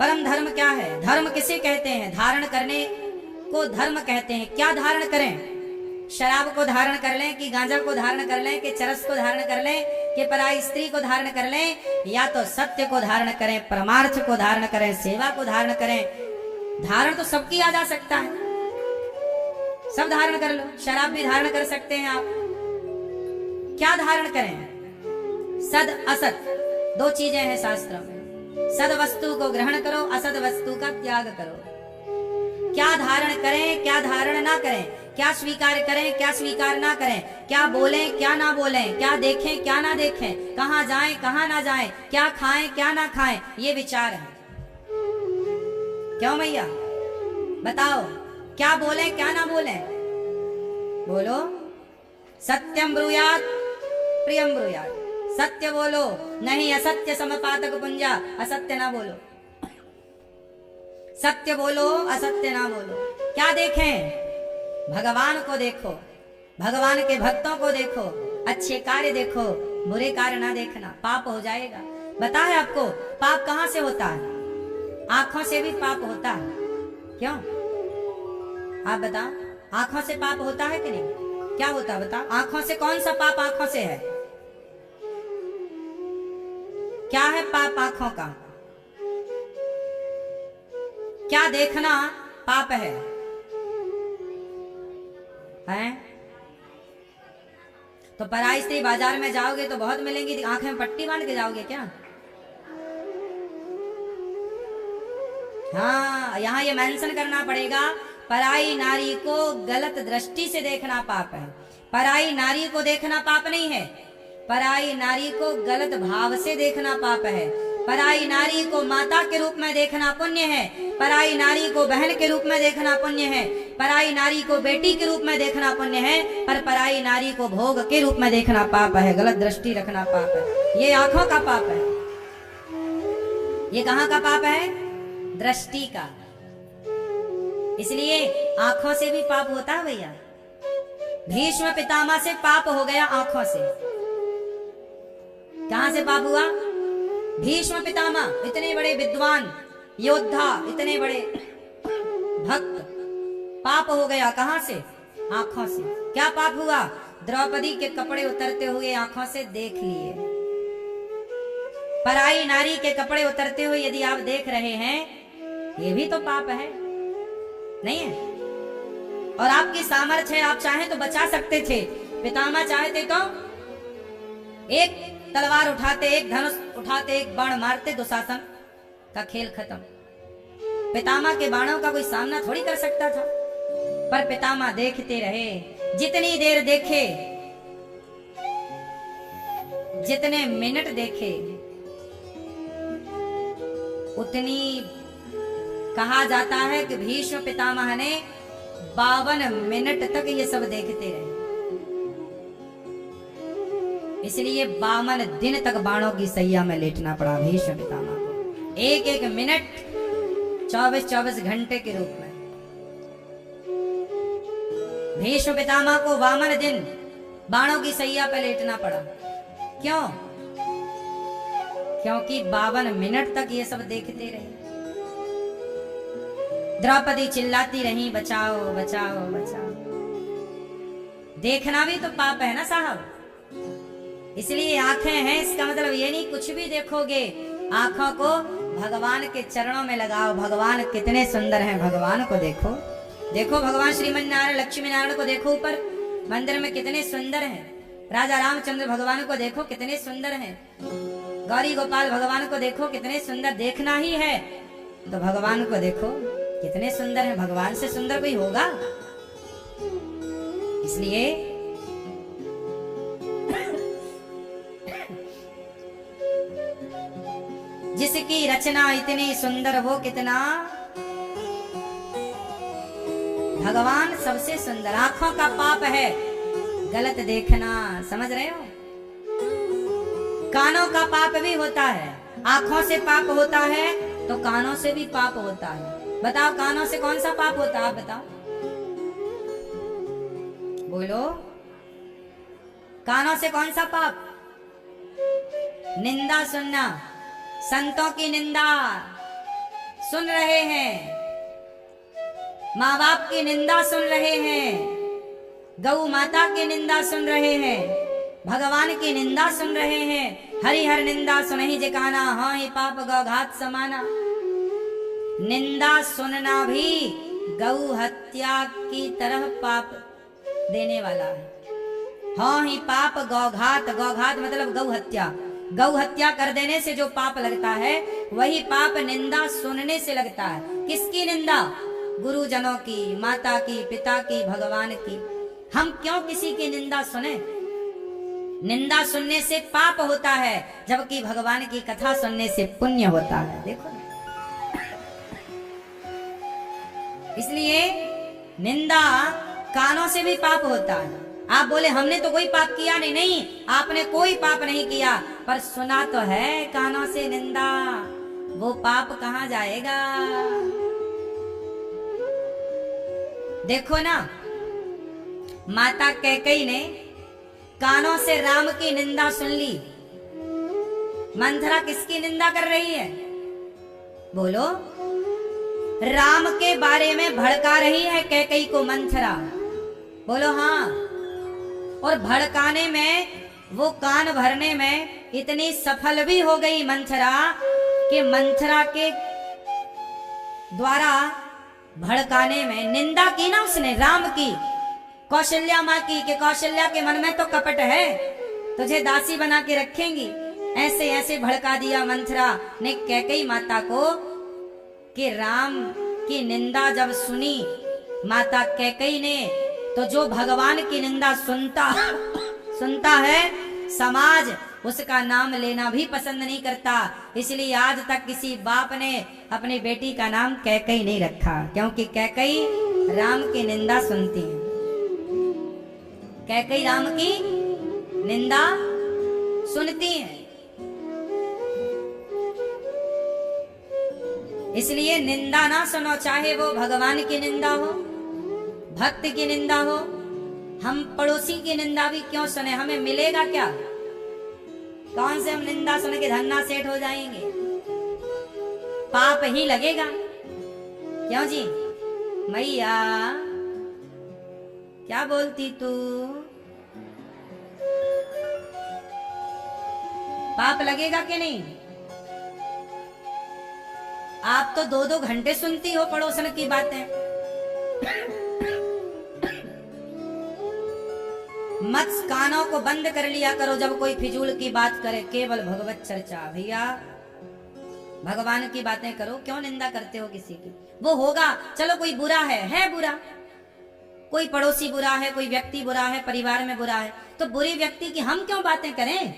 परम धर्म क्या है? धर्म किसे कहते हैं? धारण करने को धर्म कहते हैं। क्या धारण करें? शराब को धारण कर लें कि गांजा को धारण कर लें कि चरस को धारण कर लें कि पराई स्त्री को धारण कर लें, या तो सत्य को धारण करें, परमार्थ को धारण करें, सेवा को धारण करें। धारण तो सब किया जा सकता है, सब धारण कर लो। शराब भी धारण कर सकते हैं आप। क्या धारण करें? सद असत दो चीजें हैं शास्त्र में। सद वस्तु को ग्रहण करो, असद वस्तु का त्याग करो। क्या धारण करें, क्या धारण ना करें, क्या स्वीकार करें, क्या स्वीकार ना करें, क्या बोलें, क्या ना बोलें, क्या देखें, क्या ना देखें, कहां जाएं, कहां ना जाएं, क्या खाएं, क्या ना खाएं, ये विचार है। क्यों भैया बताओ, क्या बोलें, क्या ना बोलें? बोलो, सत्यम ब्रूयात प्रियम ब्रूयात। सत्य बोलो, नहीं असत्य समपातक पुंजा। असत्य ना बोलो, सत्य बोलो, असत्य ना बोलो। क्या देखें? भगवान को देखो, भगवान के भक्तों को देखो, अच्छे कार्य देखो, बुरे कार्य ना देखना, पाप हो जाएगा। बता है आपको पाप कहां से होता है? आंखों से भी पाप होता है। क्यों? आप बताओ, आंखों से पाप होता है कि नहीं? क्या होता है बताओ? आंखों से कौन सा पाप आंखों से है? क्या है पाप आंखों का? क्या देखना पाप है? हैं? तो पराई स्त्री बाजार में जाओगे तो बहुत मिलेंगी, आंखें में पट्टी बांध के जाओगे क्या? हाँ, यहाँ ये मेंशन करना पड़ेगा, पराई नारी को गलत दृष्टि से देखना पाप है। पराई नारी को देखना पाप नहीं है, पराई नारी को गलत भाव से देखना पाप है। पराई नारी को माता के रूप में देखना पुण्य है, पराई नारी को बहन के रूप में देखना पुण्य है, पराई नारी को बेटी के रूप में देखना पुण्य है, पर पराई नारी को भोग के रूप में देखना पाप है। गलत दृष्टि रखना पाप है। ये आंखों का पाप है। ये कहां का पाप है? दृष्टि का। इसलिए आंखों से भी पाप होता है भैया। भीष्म पितामह से पाप हो गया आंखों से। कहां से पाप हुआ? भीष्म पितामह इतने बड़े विद्वान योद्धा, इतने बड़े भक्त, पाप हो गया कहां से? आंखों से। क्या पाप हुआ? द्रौपदी के कपड़े उतरते हुए आंखों से देख लिए। पराई नारी के कपड़े उतरते हुए यदि आप देख रहे हैं, ये भी तो पाप है, नहीं है? और आपकी सामर्थ्य है, आप चाहें तो बचा सकते थे। पितामह चाहते तो एक तलवार उठाते, एक धनुष उठाते, एक बाण मारते, दुशासन का खेल खत्म। पितामह के बाणों का कोई सामना थोड़ी कर सकता था, पर पितामह देखते रहे। जितनी देर देखे, जितने मिनट देखे, उतनी कहा जाता है कि भीष्म पितामह ने 52 मिनट तक ये सब देखते रहे। इसलिए 52 दिन तक बाणों की सैया में लेटना पड़ा भीष्म पितामह को। एक एक मिनट 24-24 घंटे के रूप में भीष्म पितामह को 52 दिन बाणों की सैया पर लेटना पड़ा। क्यों? क्योंकि 52 मिनट तक ये सब देखते रहे। द्रौपदी चिल्लाती रही, बचाओ बचाओ बचाओ। देखना भी तो पाप है ना साहब। इसलिए आंखें हैं, इसका मतलब ये नहीं कुछ भी देखोगे। आंखों को भगवान के चरणों में लगाओ। भगवान कितने सुंदर हैं, भगवान को देखो। देखो भगवान श्रीमन नारायण लक्ष्मी नारायण को देखो, ऊपर मंदिर में कितने सुंदर हैं। राजा रामचंद्र भगवान को देखो कितने सुंदर हैं। गौरी गोपाल भगवान को देखो कितने सुंदर। देखना ही है तो भगवान को देखो कितने सुंदर है। भगवान से सुंदर कोई होगा? इसलिए जिसकी रचना इतनी सुंदर वो कितना, भगवान सबसे सुंदर। आंखों का पाप है गलत देखना, समझ रहे हो? कानों का पाप भी होता है। आंखों से पाप होता है तो कानों से भी पाप होता है। बताओ कानों से कौन सा पाप होता है? आप बताओ, बोलो। कानों से कौन सा पाप? निंदा सुनना, संतों की निंदा, सुन रहे हैं, माँ बाप की निंदा सुन रहे हैं, गौ माता की निंदा सुन रहे हैं, भगवान की निंदा सुन रहे हैं। हरिहर निंदा सुनहि जिकाना, हाँ ही पाप गौघात समाना। निंदा सुनना भी गौ हत्या की तरह पाप देने वाला है। हाँ ही पाप गौघात, गौघात मतलब गौ हत्या। गौ हत्या कर देने से जो पाप लगता है वही पाप निंदा सुनने से लगता है। किसकी निंदा? गुरुजनों की, माता की, पिता की, भगवान की। हम क्यों किसी की निंदा सुने? निंदा सुनने से पाप होता है, जबकि भगवान की कथा सुनने से पुण्य होता है। देखो ना, इसलिए निंदा कानों से भी पाप होता है। आप बोले हमने तो कोई पाप किया नहीं, नहीं आपने कोई पाप नहीं किया, पर सुना तो है कानों से निंदा। वो पाप कहां जाएगा? देखो ना, माता कैकेयी ने कानों से राम की निंदा सुन ली। मंथरा किसकी निंदा कर रही है? बोलो। राम के बारे में भड़का रही है कैकेयी को मंथरा। बोलो हाँ। और भड़काने में, वो कान भरने में इतनी सफल भी हो गई मंथरा कि मंथरा के द्वारा भड़काने में निंदा की ना उसने राम की, कौशल्या माँ की, कि कौशल्या के मन में तो कपट है, तुझे दासी बना के रखेंगी। ऐसे ऐसे भड़का दिया मंथरा ने कैकेयी माता को कि राम की निंदा जब सुनी माता कैकेयी ने, तो जो भगवान की निंदा सुनता है, समाज उसका नाम लेना भी पसंद नहीं करता। इसलिए आज तक किसी बाप ने अपनी बेटी का नाम कैकेयी नहीं रखा, क्योंकि कैकेयी राम की निंदा सुनती है। कैकेयी राम की निंदा सुनती है। इसलिए निंदा ना सुनो, चाहे वो भगवान की निंदा हो, भक्त की निंदा हो। हम पड़ोसी की निंदा भी क्यों सुने? हमें मिलेगा क्या? कौन से हम निंदा सुन के धन्ना सेठ हो जाएंगे? पाप ही लगेगा। क्यों जी? मैया क्या बोलती तू? पाप लगेगा कि नहीं? आप तो 2-2 घंटे सुनती हो पड़ोसन की बातें। मत कानों को बंद कर लिया करो जब कोई फिजूल की बात करे, केवल भगवत चर्चा। भैया भगवान की बातें करो, क्यों निंदा करते हो किसी की? वो होगा, चलो कोई बुरा है बुरा, कोई पड़ोसी बुरा है, कोई व्यक्ति बुरा है, परिवार में बुरा है, तो बुरी व्यक्ति की हम क्यों बातें करें?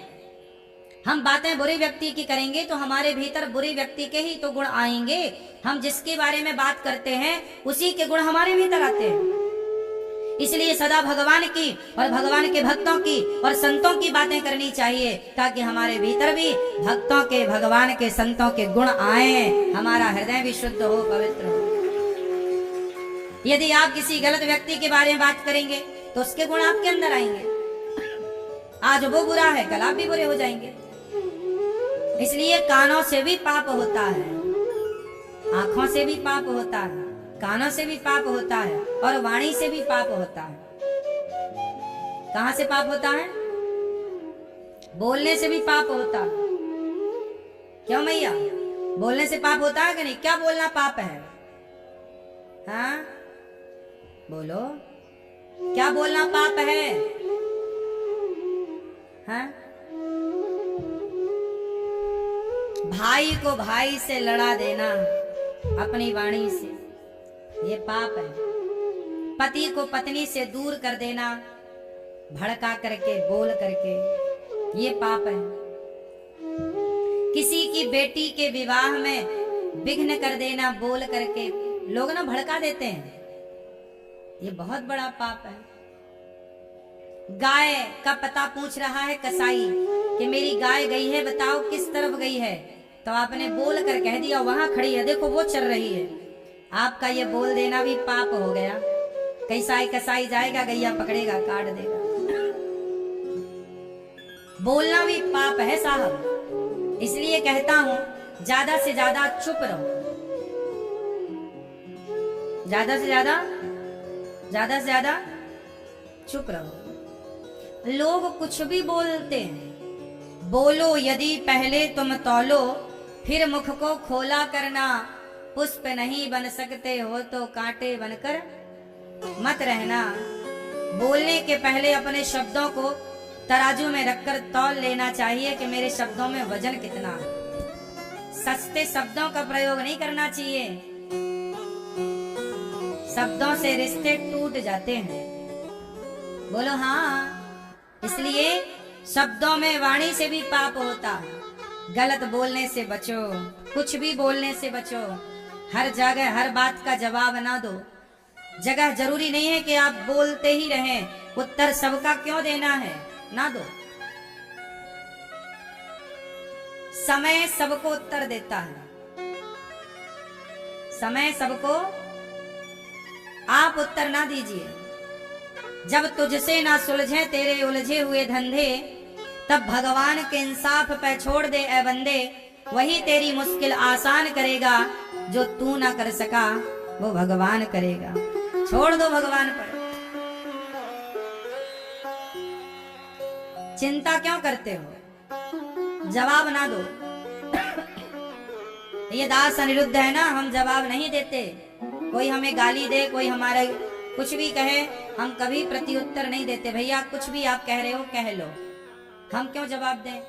हम बातें बुरे व्यक्ति की करेंगे तो हमारे भीतर बुरे व्यक्ति के ही तो गुण आएंगे। हम जिसके बारे में बात करते हैं उसी के गुण हमारे भीतर आते हैं। इसलिए सदा भगवान की और भगवान के भक्तों की और संतों की बातें करनी चाहिए, ताकि हमारे भीतर भी भक्तों के, भगवान के, संतों के गुण आए, हमारा हृदय भी शुद्ध हो, पवित्र हो। यदि आप किसी गलत व्यक्ति के बारे में बात करेंगे तो उसके गुण आपके अंदर आएंगे। आज वो बुरा है, कल आप भी बुरे हो जाएंगे। इसलिए कानों से भी पाप होता है, आंखों से भी पाप होता है, कानों से भी पाप होता है, और वाणी से भी पाप होता है। कहां से पाप होता है? बोलने से भी पाप होता है। क्यों मैया? बोलने से पाप होता है कि नहीं? क्या बोलना पाप है? हाँ बोलो, क्या बोलना पाप है? हाँ? भाई को भाई से लड़ा देना अपनी वाणी से, ये पाप है। पति को पत्नी से दूर कर देना भड़का करके, बोल करके, ये पाप है। किसी की बेटी के विवाह में विघ्न कर देना बोल करके, लोग ना भड़का देते हैं, ये बहुत बड़ा पाप है। गाय का पता पूछ रहा है कसाई कि मेरी गाय गई है, बताओ किस तरफ गई है? तो आपने बोल कर कह दिया वहां खड़ी है, देखो वो चल रही है। आपका ये बोल देना भी पाप हो गया। कसाई जाएगा, गैया पकड़ेगा, काट देगा। बोलना भी पाप है साहब। इसलिए कहता हूं ज्यादा से ज्यादा चुप रहो। ज्यादा से ज्यादा चुप रहो। लोग कुछ भी बोलते हैं, बोलो यदि पहले तुम तौलो, फिर मुख को खोला करना। पुष्प नहीं बन सकते हो तो कांटे बनकर मत रहना। बोलने के पहले अपने शब्दों को तराजू में रखकर तौल लेना चाहिए कि मेरे शब्दों में वजन कितना है। सस्ते शब्दों का प्रयोग नहीं करना चाहिए, शब्दों से रिश्ते टूट जाते हैं। बोलो हाँ। इसलिए शब्दों में वाणी से भी पाप होता है। गलत बोलने से बचो, कुछ भी बोलने से बचो। हर जगह हर बात का जवाब ना दो। जगह जरूरी नहीं है कि आप बोलते ही रहें, उत्तर सबका क्यों देना है, ना दो। समय सबको उत्तर देता है, समय सबको, आप उत्तर ना दीजिए। जब तुझसे ना सुलझे तेरे उलझे हुए धंधे, तब भगवान के इंसाफ पे छोड़ दे ए बंदे। वही तेरी मुश्किल आसान करेगा, जो तू ना कर सका वो भगवान करेगा। छोड़ दो भगवान पर, चिंता क्यों करते हो, जवाब ना दो। ये दास अनिरुद्ध है ना, हम जवाब नहीं देते। कोई हमें गाली दे, कोई हमारा कुछ भी कहे, हम कभी प्रत्युत्तर नहीं देते। भैया कुछ भी आप कह रहे हो कह लो, हम क्यों जवाब दें।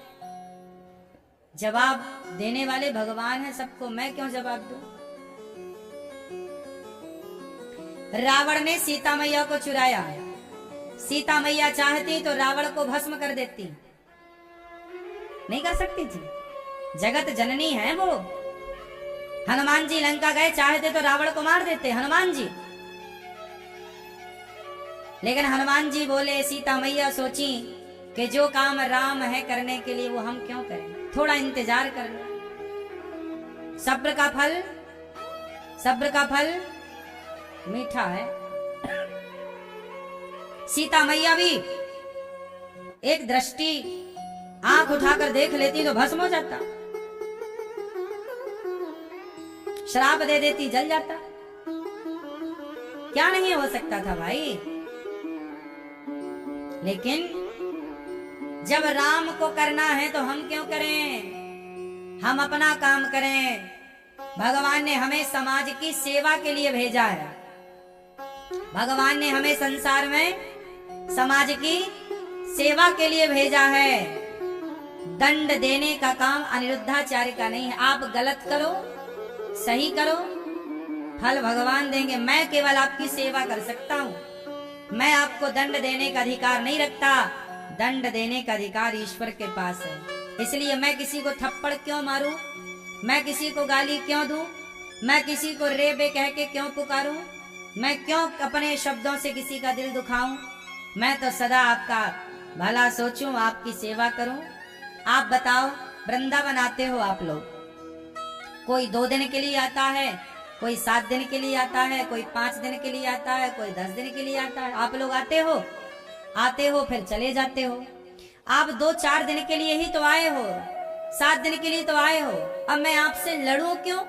जवाब देने वाले भगवान है सबको, मैं क्यों जवाब दूं। रावण ने सीता मैया को चुराया। सीता मैया चाहती तो रावण को भस्म कर देती, नहीं कर सकती थी, जगत जननी है वो। हनुमान जी लंका गए, चाहते तो रावण को मार देते हनुमान जी, लेकिन हनुमान जी बोले, सीता मैया सोची कि जो काम राम है करने के लिए वो हम क्यों करें, थोड़ा इंतजार कर लो। सब्र का फल मीठा है। सीता मैया भी एक दृष्टि आंख उठाकर देख लेती तो भस्म हो जाता, श्राप दे देती जल जाता। क्या नहीं हो सकता था भाई। लेकिन जब राम को करना है तो हम क्यों करें, हम अपना काम करें। भगवान ने हमें समाज की सेवा के लिए भेजा है। भगवान ने हमें संसार में समाज की सेवा के लिए भेजा है। दंड देने का काम अनिरुद्धाचार्य का नहीं है। आप गलत करो, सही करो, फल भगवान देंगे। मैं केवल आपकी सेवा कर सकता हूँ, मैं आपको दंड देने का अधिकार नहीं रखता। दंड देने का अधिकार ईश्वर के पास है। इसलिए मैं किसी को थप्पड़ क्यों मारूं, मैं किसी को गाली क्यों दूं, मैं किसी को रे बे कह के क्यों पुकारूं, मैं क्यों अपने शब्दों से किसी का दिल दुखाऊं। मैं तो सदा आपका भला सोचूं, आपकी सेवा करूं। आप बताओ, वृंदावन आते हो आप लोग, कोई 2 दिन के लिए आता है, कोई 7 दिन के लिए आता है, कोई 5 दिन के लिए आता है, कोई 10 दिन के लिए आता है। आप लोग आते हो फिर चले जाते हो। आप 2-4 दिन के लिए ही तो आए हो, 7 दिन के लिए तो आए हो। अब मैं आपसे लड़ूं क्यों।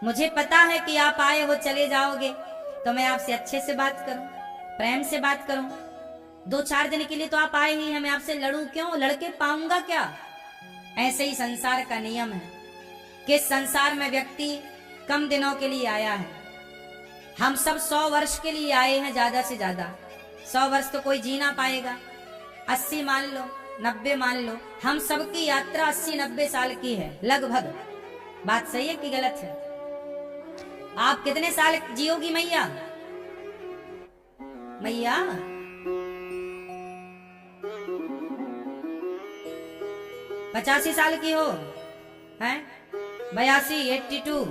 मुझे पता है कि आप आए हो चले जाओगे, तो मैं आपसे अच्छे से बात करूं, प्रेम से बात करूं। 2-4 दिन के लिए तो आप आए ही हैं, मैं आपसे लड़ूं क्यों, लड़के पाऊंगा क्या। ऐसे ही संसार का नियम है कि संसार में व्यक्ति कम दिनों के लिए आया है। हम सब 100 वर्ष के लिए आए हैं, ज्यादा से ज्यादा 100 वर्ष तो कोई जी ना पाएगा। 80 मान लो, 90 मान लो, हम सबकी यात्रा 80-90 साल की है लगभग। बात सही है कि गलत है। आप कितने साल जियोगी मैया, मैया 85 साल की हो हैं, 82, 82,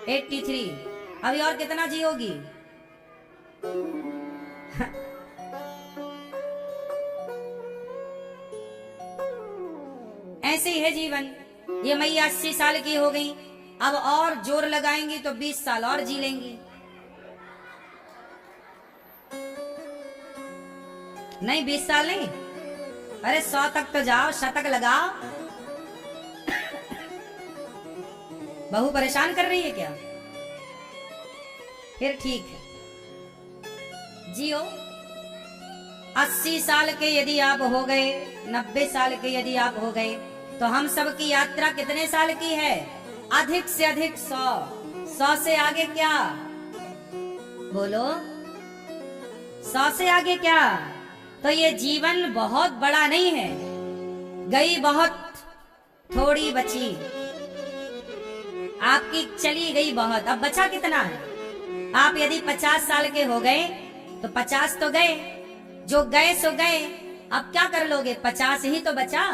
83, अभी और कितना जियोगी। ऐसे ही है जीवन। ये मैया 80 साल की हो गई, अब और जोर लगाएंगी तो 20 साल और जी लेंगी। नहीं 20 साल नहीं, अरे 100 तक तो जाओ, शतक लगाओ। बहू परेशान कर रही है क्या, फिर ठीक है, जियो। 80 साल के यदि आप हो गए, 90 साल के यदि आप हो गए, तो हम सब की यात्रा कितने साल की है? अधिक से अधिक 100 से आगे क्या? बोलो, 100 से आगे क्या? तो ये जीवन बहुत बड़ा नहीं है, गई बहुत थोड़ी बची, आपकी चली गई बहुत, अब बचा कितना है? आप यदि 50 साल के हो गए तो 50 तो गए, जो गए सो गए, अब क्या कर लोगे? 50 ही तो बचा।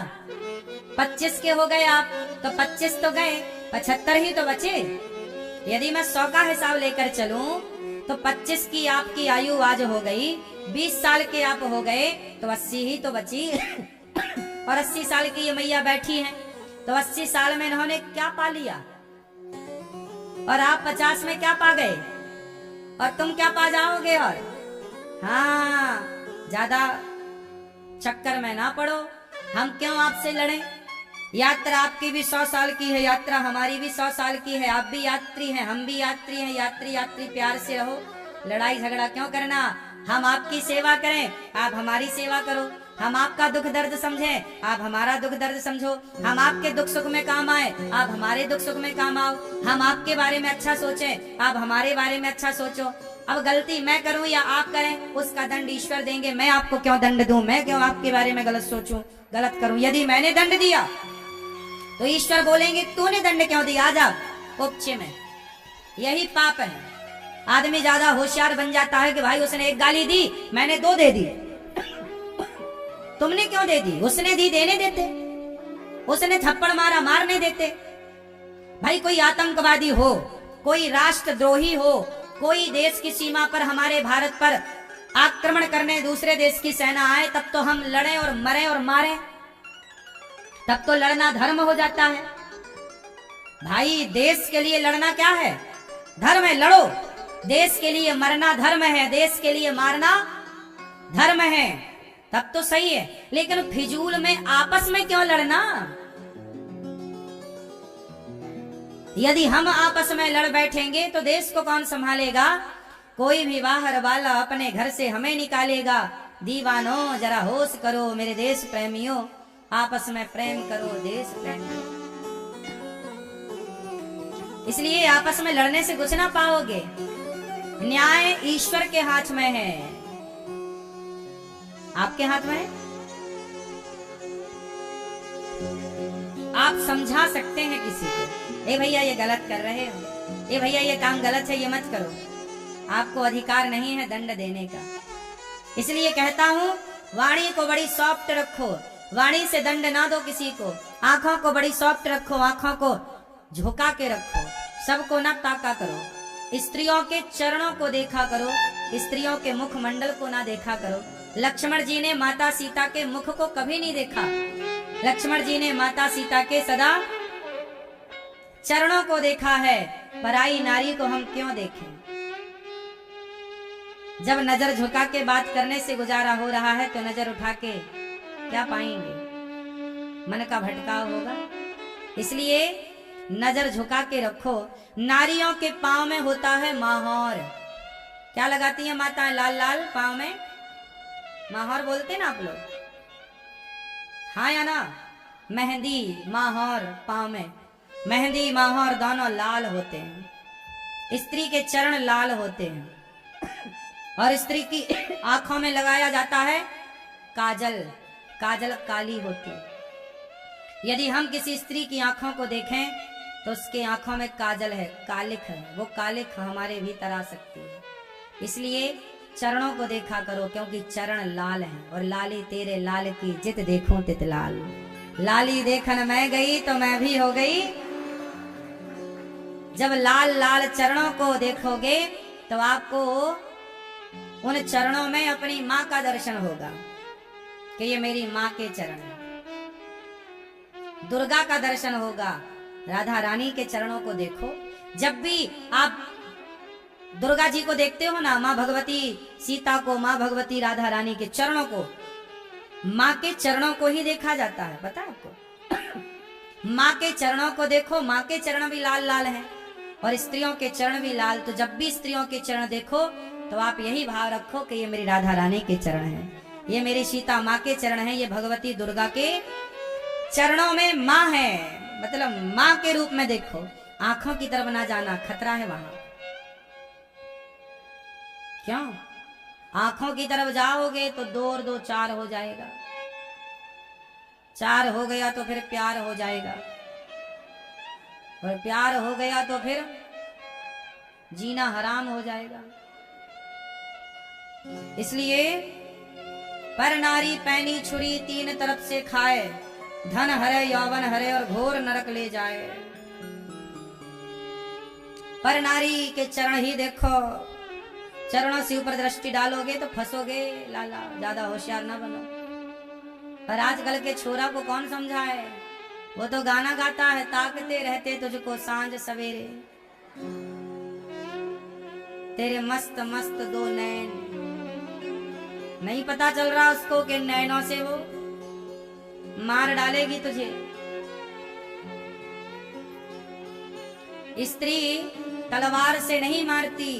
25 के हो गए आप तो 25 तो गए, 75 ही तो बचे। यदि मैं 100 का हिसाब लेकर चलूं तो 25 की आपकी आयु आज हो गई, 20 साल के आप हो गए तो 80 ही तो बची। और 80 साल की ये मैया बैठी हैं, तो 80 साल में इन्होंने क्या पा लिया? और आप 50 में क्या पा गए? और तुम क्या पा जाओगे? और हाँ, ज्यादा चक्कर में ना पड़ो, हम क्यों आपसे लड़ें? यात्रा आपकी भी 100 साल की है, यात्रा हमारी भी 100 साल की है, आप भी यात्री हैं, हम भी यात्री हैं, यात्री यात्री प्यार से रहो, लड़ाई झगड़ा क्यों करना? हम आपकी सेवा करें, आप हमारी सेवा करो, हम आपका दुख दर्द समझें, आप हमारा दुख दर्द समझो, हम आपके दुख सुख में काम आए, आप हमारे दुख सुख में काम आओ, हम आपके बारे में अच्छा सोचें, आप हमारे बारे में अच्छा सोचो। अब गलती मैं करूं या आप करें, उसका दंड ईश्वर देंगे, मैं आपको क्यों दंड दूं? मैं क्यों आपके बारे में गलत सोचूं, गलत करूं? यदि मैंने दंड दिया तो ईश्वर बोलेंगे तूने दंड क्यों दिया? आज आप उपचे में, यही पाप है। आदमी ज्यादा होशियार बन जाता है कि भाई उसने एक गाली दी, मैंने 2 दे दी, तुमने क्यों दे दी? उसने दी, देने देते, उसने थप्पड़ मारा, मारने देते। भाई कोई आतंकवादी हो, कोई राष्ट्रद्रोही हो, कोई देश की सीमा पर हमारे भारत पर आक्रमण करने दूसरे देश की सेना आए, तब तो हम लड़ें और मरें और मारें, तब तो लड़ना धर्म हो जाता है। भाई देश के लिए लड़ना क्या है? धर्म है, लड़ो। देश के लिए मरना धर्म है, देश के लिए मारना धर्म है, तब तो सही है। लेकिन फिजूल में आपस में क्यों लड़ना? यदि हम आपस में लड़ बैठेंगे तो देश को कौन संभालेगा? कोई भी बाहर वाला अपने घर से हमें निकालेगा। दीवानों जरा होश करो, मेरे देश प्रेमियों, आपस में प्रेम करो, देश प्रेम करो। इसलिए आपस में लड़ने से कुछ ना पाओगे। न्याय ईश्वर के हाथ में है, आपके हाथ में है। आप समझा सकते हैं किसी को, ए भैया ये गलत कर रहे हो, ए भैया ये काम गलत है, ये मत करो। आपको अधिकार नहीं है दंड देने का। इसलिए कहता हूं, वाणी को बड़ी सॉफ्ट रखो, वाणी से दंड ना दो किसी को। आंखों को बड़ी सॉफ्ट रखो, आंखों को झुका के रखो, सबको ना ताका करो। स्त्रियों के चरणों को देखा करो, स्त्रियों के मुखमंडल को ना देखा करो। लक्ष्मण जी ने माता सीता के मुख को कभी नहीं देखा, लक्ष्मण जी ने माता सीता के सदा चरणों को देखा है। पराई नारी को हम क्यों देखें? जब नजर झुका के बात करने से गुजारा हो रहा है तो नजर उठा के क्या पाएंगे? मन का भटकाव होगा। इसलिए नजर झुका के रखो। नारियों के पांव में होता है माहौर। क्या लगाती है माताएं? लाल लाल पांव में माहौर बोलते ना आप लोग, हाँ या ना? मेहंदी माहौर पांव में, मेहंदी माहौर दोनों लाल होते हैं। स्त्री के चरण लाल होते हैं और स्त्री की आंखों में लगाया जाता है काजल, काजल काली होती है। यदि हम किसी स्त्री की आंखों को देखें तो उसके आंखों में काजल है, कालिख है, वो कालिख हमारे भीतर आ सकती है। इसलिए चरणों को देखा करो, क्योंकि चरण लाल हैं। और लाली तेरे लाल की जित देखूं तित लाल। लाली देखन मैं गई तो मैं भी हो गई। जब लाल लाल चरणों को देखोगे तो आपको उन चरणों में अपनी माँ का दर्शन होगा कि ये मेरी माँ के चरण हैं। दुर्गा का दर्शन होगा, राधा रानी के चरणों को देखो। जब भी आप दुर्गा जी को देखते हो ना, माँ भगवती सीता को, माँ भगवती राधा रानी के चरणों को, माँ के चरणों को ही देखा जाता है, पता है आपको? माँ के चरणों को देखो, माँ के चरण भी लाल लाल हैं। और स्त्रियों के चरण भी लाल। तो जब भी स्त्रियों के चरण देखो तो आप यही भाव रखो कि ये मेरी राधा रानी के चरण हैं, ये मेरी सीता माँ के चरण हैं, ये भगवती दुर्गा के चरणों में माँ है, मतलब माँ के रूप में देखो। आंखों की तरफ ना जाना, खतरा है वहां। क्यों? आंखों की तरफ जाओगे तो 2 और 2 4 हो जाएगा, 4 हो गया तो फिर प्यार हो जाएगा, और प्यार हो गया तो फिर जीना हराम हो जाएगा। इसलिए पर नारी पैनी छुरी 3 तरफ से खाए, धन हरे यौवन हरे और घोर नरक ले जाए। पर नारी के चरण ही देखो, चरणों से ऊपर दृष्टि डालोगे तो फंसोगे लाला, ज्यादा होशियार ना बनो। पर आजकल के छोरा को कौन समझाए, वो तो गाना गाता है, ताकते रहते तुझको सांझ सवेरे, तेरे मस्त मस्त 2 नैन। नहीं पता चल रहा उसको कि नैनों से वो मार डालेगी तुझे। स्त्री तलवार से नहीं मारती,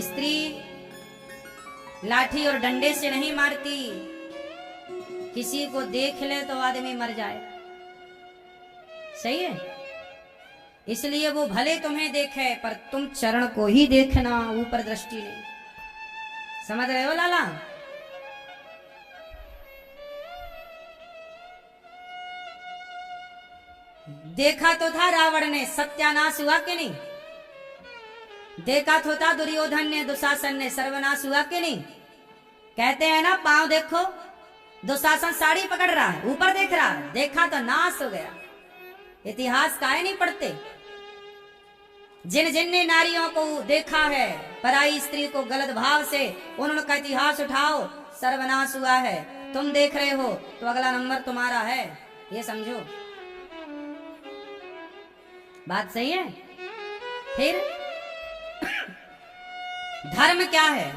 स्त्री लाठी और डंडे से नहीं मारती। किसी को देख ले तो आदमी मर जाए, सही है? इसलिए वो भले तुम्हें देखे पर तुम चरण को ही देखना, ऊपर दृष्टि नहीं। समझ रहे हो लाला? देखा तो था रावण ने, सत्यानाश हुआ कि नहीं? देखा तो था दुर्योधन ने, दुशासन ने, सर्वनाश हुआ कि नहीं? कहते हैं ना, पांव देखो, दुशासन साड़ी पकड़ रहा है, ऊपर देख रहा है, देखा तो नाश हो गया। इतिहास काहे नहीं पढ़ते? जिन जिन ने नारियों को देखा है, पराई स्त्री को गलत भाव से, उन्होंने इतिहास उठाओ, सर्वनाश हुआ है। तुम देख रहे हो तो अगला नंबर तुम्हारा है, ये समझो। बात सही है? फिर धर्म क्या है?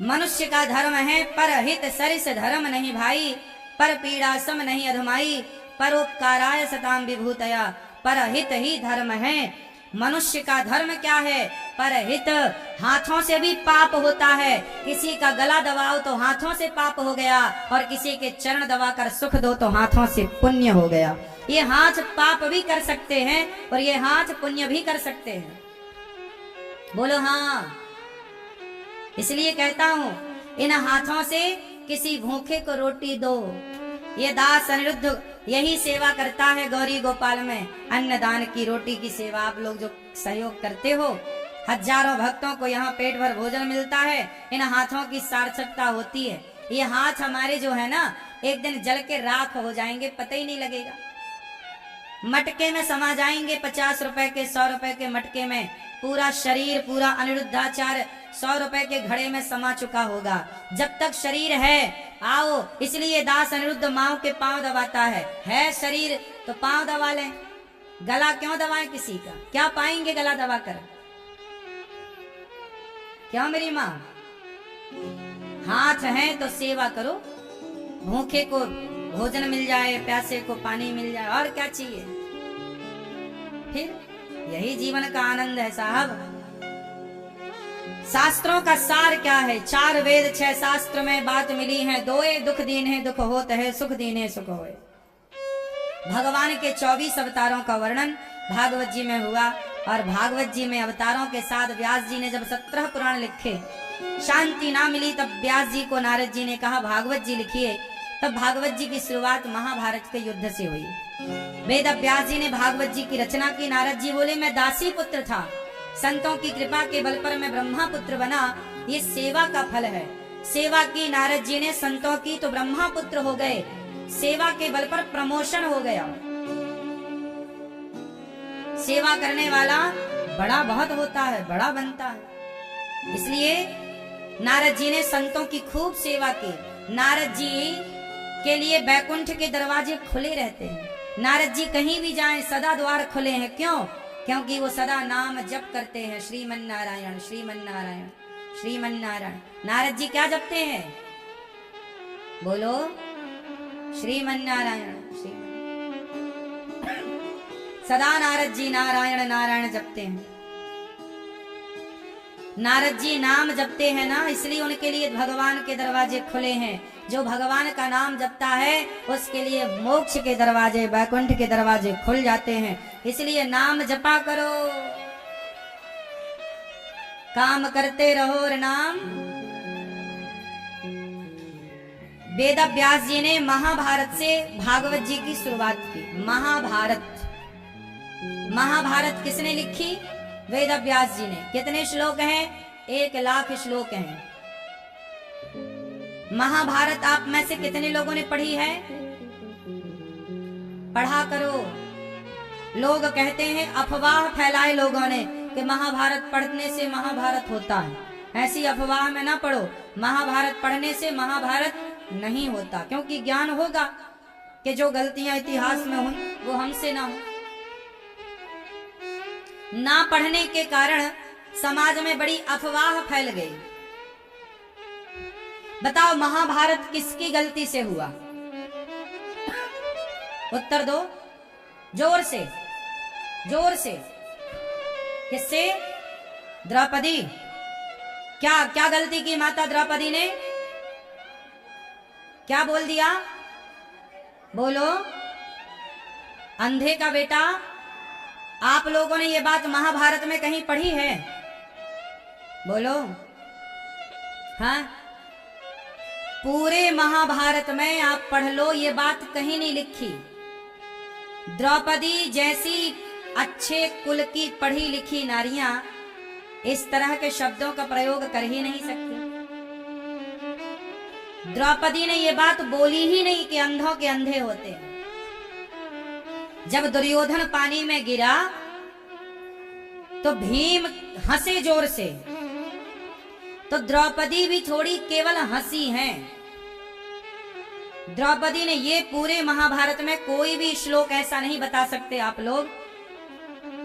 मनुष्य का धर्म है परहित सरिस धर्म नहीं भाई, पर पीड़ा सम नहीं अधमाई, परोपकाराय सताम विभूतया, परहित ही धर्म है। मनुष्य का धर्म क्या है? परहित। हाथों से भी पाप होता है, किसी का गला दबाओ तो हाथों से पाप हो गया, और किसी के चरण दबाकर सुख दो तो हाथों से पुण्य हो गया। ये हाथ पाप भी कर सकते हैं और ये हाथ पुण्य भी कर सकते हैं। बोलो हाँ। इसलिए कहता हूं, इन हाथों से किसी भूखे को रोटी दो। ये दास अनिरुद्ध यही सेवा करता है गौरी गोपाल में, अन्नदान की, रोटी की सेवा। आप लोग जो सहयोग करते हो, हजारों भक्तों को यहाँ पेट भर भोजन मिलता है, इन हाथों की सार्थकता होती है। ये हाथ हमारे जो है ना, एक दिन जल के राख हो जाएंगे, पता ही नहीं लगेगा। मटके में समा जाएंगे, 50 रुपए के, 100 रुपए के मटके में पूरा शरीर, पूरा अनिरुद्धाचार्य 100 रुपए के घड़े में समा चुका होगा। जब तक शरीर है आओ, इसलिए दास अनिरुद्ध माओ के पांव दबाता है शरीर तो पांव दबा लें। गला क्यों दबाएं किसी का? क्या पाएंगे गला दबाकर? क्यों मेरी माँ? हाथ है तो सेवा करो, भूखे को भोजन मिल जाए, प्यासे को पानी मिल जाए, और क्या चाहिए? फिर यही जीवन का आनंद है साहब। शास्त्रों का सार क्या है? 4 वेद 6 शास्त्र में बात मिली है, दोए दुख दीन है दुख होत है, सुख दीन है सुख होए। भगवान के 24 अवतारों का वर्णन भागवत जी में हुआ, और भागवत जी में अवतारों के साथ व्यास जी ने जब 17 पुराण लिखे, शांति ना मिली, तब व्यास जी को नारद जी ने कहा भागवत जी लिखिए। तब भागवत जी की शुरुआत महाभारत के युद्ध से हुई। वेद व्यास जी ने भागवत जी की रचना की। नारद जी बोले मैं दासी पुत्र था, संतों की कृपा के बल पर मैं ब्रह्मा पुत्र बना, ये सेवा का फल है। सेवा की नारद जी ने संतों की तो ब्रह्मा पुत्र हो गए, सेवा के बल पर प्रमोशन हो गया। सेवा करने वाला बड़ा बहुत होता है, बड़ा बनता है। इसलिए नारद जी ने संतों की खूब सेवा की। नारद जी के लिए बैकुंठ के दरवाजे खुले रहते हैं। नारद जी कहीं भी जाएं सदा द्वार खुले हैं। क्यों? क्योंकि वो सदा नाम जप करते हैं, श्रीमन नारायण श्रीमन नारायण श्रीमन नारायण। नारद जी क्या जपते हैं? बोलो, श्रीमन नारायण श्रीमन। सदा नारद जी नारायण नारायण जपते हैं। नारद जी नाम जपते हैं ना, इसलिए उनके लिए भगवान के दरवाजे खुले हैं। जो भगवान का नाम जपता है उसके लिए मोक्ष के दरवाजे, वैकुंठ के दरवाजे खुल जाते हैं। इसलिए नाम जपा करो, काम करते रहो और नाम। वेद व्यास जी ने महाभारत से भागवत जी की शुरुआत की। महाभारत किसने लिखी? वेद व्यास जी ने। कितने श्लोक हैं? 1,00,000 श्लोक हैं। महाभारत आप में से कितने लोगों ने पढ़ी है? पढ़ा करो। लोग कहते हैं, अफवाह फैलाए लोगों ने कि महाभारत पढ़ने से महाभारत होता है। ऐसी अफवाह में ना पढ़ो। महाभारत पढ़ने से महाभारत नहीं होता, क्योंकि ज्ञान होगा कि जो गलतियां इतिहास में हुई वो हमसे ना हो। ना पढ़ने के कारण समाज में बड़ी अफवाह फैल गई। बताओ, महाभारत किसकी गलती से हुआ? उत्तर दो जोर से, जोर से। किससे? द्रौपदी। क्या क्या गलती की माता द्रौपदी ने? क्या बोल दिया? बोलो। अंधे का बेटा। आप लोगों ने ये बात महाभारत में कहीं पढ़ी है? बोलो। हाँ, पूरे महाभारत में आप पढ़ लो, ये बात कहीं नहीं लिखी। द्रौपदी जैसी अच्छे कुल की पढ़ी लिखी नारियां इस तरह के शब्दों का प्रयोग कर ही नहीं सकती। द्रौपदी ने ये बात बोली ही नहीं कि अंधों के अंधे होते हैं। जब दुर्योधन पानी में गिरा तो भीम हंसे जोर से, तो द्रौपदी भी थोड़ी केवल हंसी हैं। द्रौपदी ने ये पूरे महाभारत में कोई भी श्लोक ऐसा नहीं बता सकते आप लोग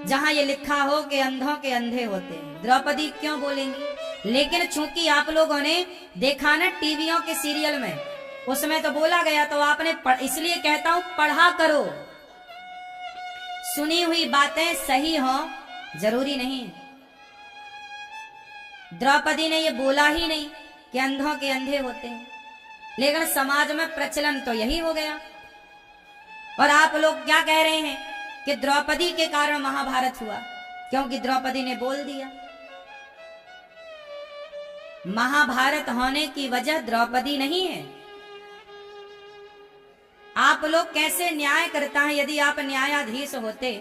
जहां ये लिखा हो कि अंधों के अंधे होते हैं। द्रौपदी क्यों बोलेंगी? लेकिन चूंकि आप लोगों ने देखा ना टीवियों के सीरियल में, उसमें तो बोला गया, तो आपने इसलिए कहता हूं पढ़ा करो। सुनी हुई बातें सही हो जरूरी नहीं। द्रौपदी ने ये बोला ही नहीं कि अंधों के अंधे होते हैं, लेकिन समाज में प्रचलन तो यही हो गया। और आप लोग क्या कह रहे हैं कि द्रौपदी के कारण महाभारत हुआ, क्योंकि द्रौपदी ने बोल दिया। महाभारत होने की वजह द्रौपदी नहीं है। आप लोग कैसे न्याय करता है? यदि आप न्यायाधीश होते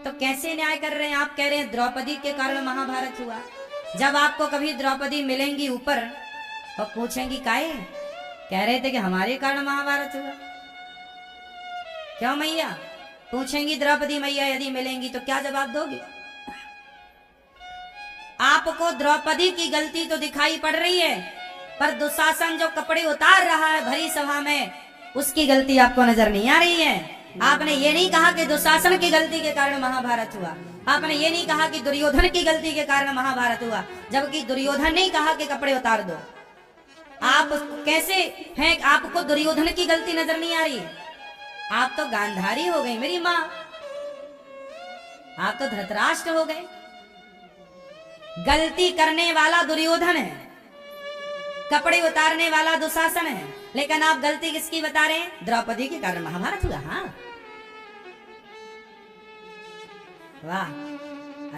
तो कैसे न्याय कर रहे हैं? आप कह रहे हैं द्रौपदी के कारण महाभारत हुआ। जब आपको कभी द्रौपदी मिलेंगी ऊपर और पूछेंगी काहे, कह रहे थे कि हमारे कारण महाभारत हुआ। क्यों मैया? पूछेंगी द्रौपदी मैया यदि मिलेंगी तो क्या जवाब दोगे? आपको द्रौपदी की गलती तो दिखाई पड़ रही है, पर दुशासन जो कपड़े उतार रहा है भरी सभा में, उसकी गलती आपको नजर नहीं आ रही है। आपने ये नहीं कहा कि दुशासन की गलती के कारण महाभारत हुआ। आपने ये नहीं कहा कि दुर्योधन की गलती के कारण महाभारत हुआ, जबकि दुर्योधन ने कहा कि कपड़े उतार दो। आप कैसे हैं? आपको दुर्योधन की गलती नजर नहीं आ रही? आप तो गांधारी हो गई मेरी माँ, आप तो धृतराष्ट्र हो गए। गलती करने वाला दुर्योधन है, कपड़े उतारने वाला दुशासन है, लेकिन आप गलती किसकी बता रहे हैं? द्रौपदी के कारण महाभारत हुआ। हाँ, वाह,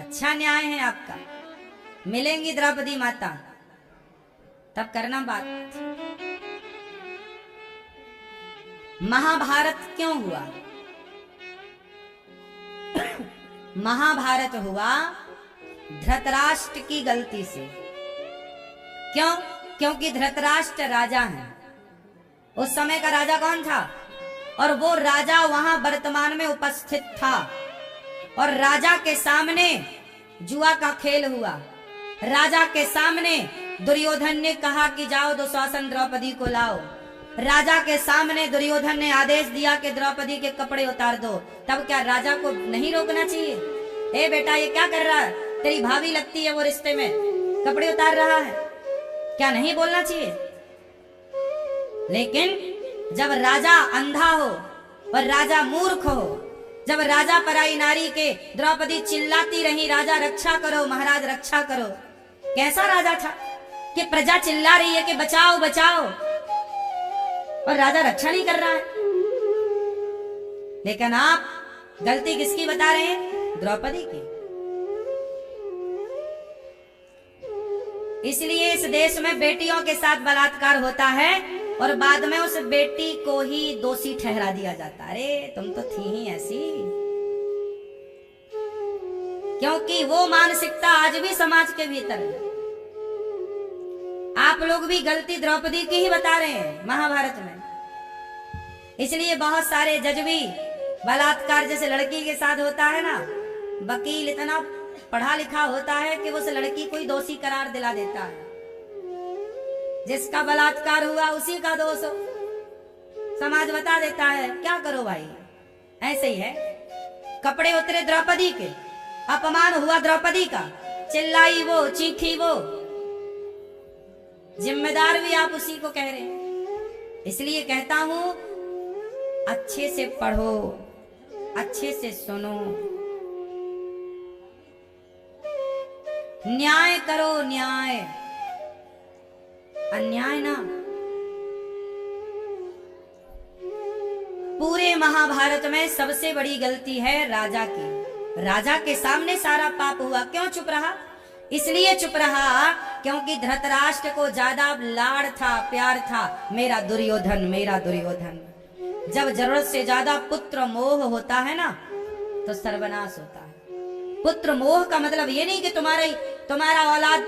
अच्छा न्याय है आपका। मिलेंगी द्रौपदी माता तब करना बात। महाभारत क्यों हुआ? महाभारत हुआ धृतराष्ट्र की गलती से। क्यों? क्योंकि धृतराष्ट्र राजा है। उस समय का राजा कौन था? और वो राजा वहां वर्तमान में उपस्थित था, और राजा के सामने जुआ का खेल हुआ। राजा के सामने दुर्योधन ने कहा कि जाओ दुशासन द्रौपदी को लाओ। राजा के सामने दुर्योधन ने आदेश दिया कि द्रौपदी के कपड़े उतार दो। तब क्या राजा को नहीं रोकना चाहिए? ए बेटा, ये क्या कर रहा है? तेरी भाभी लगती है, वो रिश्ते में कपड़े उतार रहा है, क्या नहीं बोलना चाहिए? लेकिन जब राजा अंधा हो और राजा मूर्ख हो, जब राजा पराई नारी के, द्रौपदी चिल्लाती रही, राजा रक्षा करो, महाराज रक्षा करो। कैसा राजा था कि प्रजा चिल्ला रही है कि बचाओ बचाओ, और राजा रक्षा नहीं कर रहा है। लेकिन आप गलती किसकी बता रहे हैं? द्रौपदी की। इसलिए इस देश में बेटियों के साथ बलात्कार होता है और बाद में उस बेटी को ही दोषी ठहरा दिया जाता। अरे तुम तो थी ही ऐसी। क्योंकि वो मानसिकता आज भी समाज के भीतर है। आप लोग भी गलती द्रौपदी की ही बता रहे हैं महाभारत में। इसलिए बहुत सारे जज भी बलात्कार जैसे लड़की के साथ होता है ना, वकील इतना पढ़ा लिखा होता है कि उस लड़की को ही दोषी करार दिला देता है। जिसका बलात्कार हुआ उसी का दोष हो, समाज बता देता है। क्या करो भाई, ऐसे ही है। कपड़े उतरे द्रौपदी के, अपमान हुआ द्रौपदी का, चिल्लाई वो, चीखी वो, जिम्मेदार भी आप उसी को कह रहे हैं। इसलिए कहता हूं, अच्छे से पढ़ो, अच्छे से सुनो, न्याय करो, न्याय, अन्याय ना। पूरे महाभारत में सबसे बड़ी गलती है राजा की। राजा के सामने सारा पाप हुआ, क्यों चुप रहा? इसलिए चुप रहा क्योंकि धृतराष्ट्र को ज्यादा लाड़ था, प्यार था, मेरा दुर्योधन, मेरा दुर्योधन। जब जरूरत से ज्यादा पुत्र मोह होता है ना, तो सर्वनाश होता है। पुत्र मोह का मतलब ये नहीं कि तुम्हारा औलाद,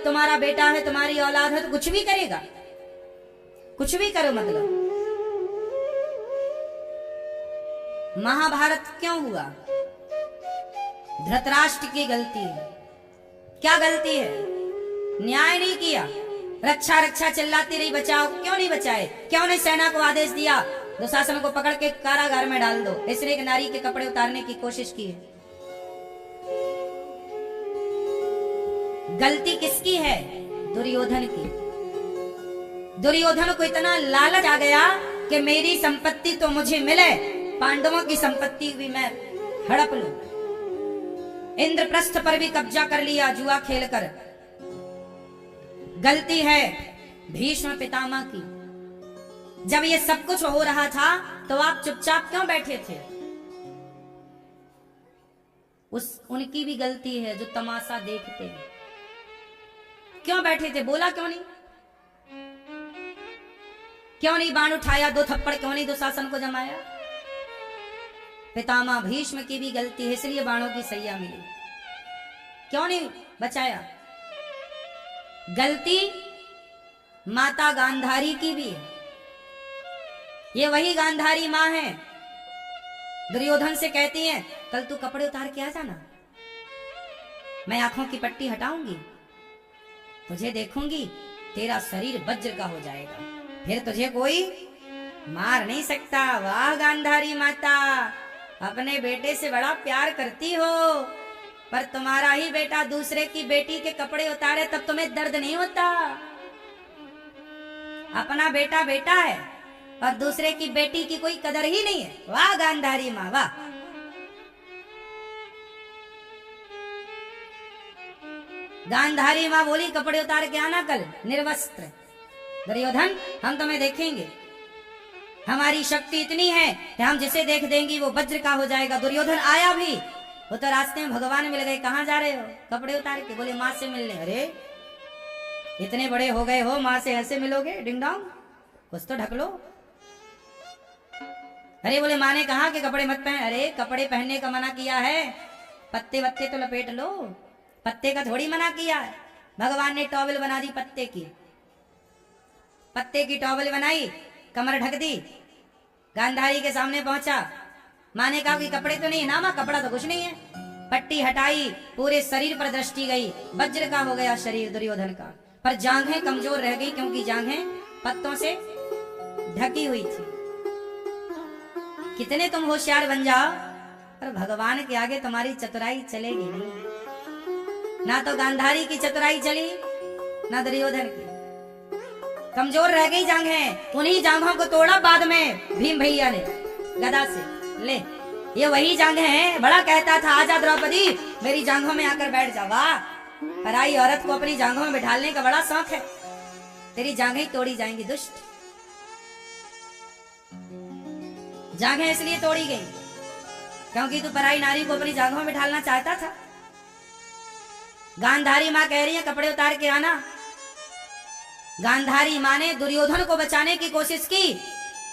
तुम्हारा बेटा है, तुम्हारी औलाद है तो कुछ भी करेगा, कुछ भी करो। मतलब महाभारत क्यों हुआ? धृतराष्ट्र की गलती है। क्या गलती है? न्याय नहीं किया, रक्षा रक्षा चिल्लाती रही, बचाओ, क्यों नहीं बचाए? क्यों नहीं सेना को आदेश दिया दुशासन को पकड़ के कारागार में डाल दो? इसने एक नारी के कपड़े उतारने की कोशिश की है। गलती किसकी है? दुर्योधन की। दुर्योधन को इतना लालच आ गया कि मेरी संपत्ति तो मुझे मिले, पांडवों की संपत्ति भी मैं हड़प लूं। इंद्रप्रस्थ पर भी कब्जा कर लिया जुआ खेलकर। गलती है भीष्म पितामह की। जब ये सब कुछ हो रहा था तो आप चुपचाप क्यों बैठे थे? उनकी भी गलती है जो तमाशा देखते हैं। क्यों बैठे थे? बोला क्यों नहीं? क्यों नहीं बाण उठाया, 2 थप्पड़ क्यों नहीं दुशासन को जमाया? पितामह भीष्म की भी गलती है, इसलिए बाणों की सैया मिली। क्यों नहीं बचाया? गलती माता गांधारी की भी है। ये वही गांधारी माँ है, दुर्योधन से कहती है कल तू कपड़े उतार के आ जाना, मैं आंखों की पट्टी हटाऊंगी, तुझे देखूंगी, तेरा शरीर वज्र का हो जाएगा, फिर तुझे कोई मार नहीं सकता। वाह गांधारी माता, अपने बेटे से बड़ा प्यार करती हो, पर तुम्हारा ही बेटा दूसरे की बेटी के कपड़े उतारे तब तुम्हें दर्द नहीं होता। अपना बेटा बेटा है और दूसरे की बेटी की कोई कदर ही नहीं है। वाह गांधारी माँ, वाह। गांधारी माँ बोली कपड़े उतार के आना कल निर्वस्त्र। दुर्योधन हम तुम्हें देखेंगे, हमारी शक्ति इतनी है कि हम जिसे देख देंगी वो वज्र का हो जाएगा। दुर्योधन आया भी, वो तो रास्ते में भगवान मिल गए। कहाँ जा रहे हो? कपड़े उतार के। बोले माँ से मिलने। अरे इतने बड़े हो गए हो, माँ से ऐसे मिलोगे? डिंग डोंग, कुछ तो ढक लो। अरे बोले माँ ने कहा कि कपड़े मत पहन। अरे कपड़े पहनने का मना किया है, पत्ते वत्ते तो लपेट लो, पत्ते का थोड़ी मना किया है। भगवान ने टॉवल बना दी पत्ते की, पत्ते की टॉवल बनाई, कमर ढक दी, गांधारी के सामने पहुंचा। माँ ने कहा कि कपड़े तो नहीं ना माँ, कपड़ा तो कुछ नहीं है। पट्टी हटाई, पूरे शरीर पर दृष्टि गई, वज्र का हो गया शरीर दुर्योधन का, पर जांघें कमजोर रह गई क्योंकि जांघें पत्तों से ढकी हुई थी। कितने तुम होशियार बन जाओ, पर भगवान के आगे तुम्हारी चतुराई चलेगी नहीं। ना तो गांधारी की चतुराई चली, ना दुर्योधन की। कमजोर रह गई जांघें, उन्हीं जांघों को तोड़ा बाद में भीम भैया ने गदा से। ले ये वही जांघें हैं। बड़ा कहता था आजा द्रौपदी मेरी जांघों में आकर बैठ जा। वाह, पराई औरत को अपनी जांघों में बिठाने का बड़ा शौक है। तेरी जांघें तोड़ी जाएंगी दुष्ट। जांघें इसलिए तोड़ी गई क्योंकि तू पराई नारी को अपनी जांघों में बिठाना चाहता था। गांधारी मां कह रही है कपड़े उतार के आना। गांधारी मां ने दुर्योधन को बचाने की कोशिश की